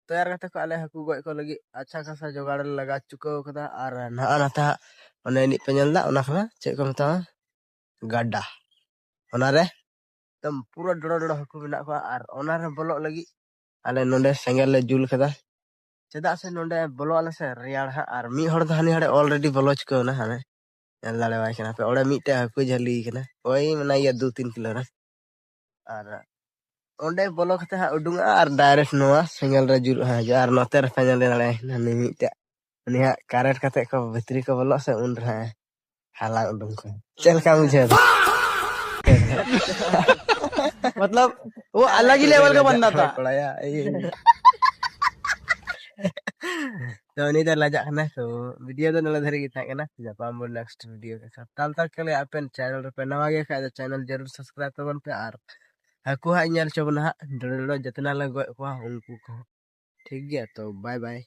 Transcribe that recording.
तैयार करते को आले हाकू गoj को लगी अच्छा खासा जोगाड़ लगा चुकाव कदा और नहा नाता ओने नि पे नेलदा ओना खना चेक को मता गाडा ओना रे एकदम पूरा डोडो डोडो हाकू मेना को और ओना रे बोलो लगी आले नोंडे सेंगेल ले जुल कदा चेदा से नोंडे बोलो आले से रियाड़ हा और मी हड़ हानि हड़े ऑलरेडी बोलो चुकाव ना हाने नेल दाड़े वाय कना पे ओडे मिटे हाकू झली कना ओई मना ये 2-3 किलो रा और ओंडे बोलो कते हा उडुंगा और डायरेक्ट नोआ सेंगेल रे जुल हा जार नोते रे फेंजल दाड़े नानी मिटे उनी हा कारेट कते को भितरी को बोलो से उन रे हाला उडुंग को चल का मुझे मतलब वो अलग ही लेवल का बंदा था। पड़ाया तो नहीं तो लजा कना तो वीडियो तो नला धरी गीता कना जापान बोल नेक्स्ट वीडियो के साथ ताल तक के लिए अपन चैनल पे नवा गे का चैनल जरूर सब्सक्राइब करबन पे और हाकू हा इनल चबना डोडो जितना लग को उनको को ठीक गया तो बाय बाय।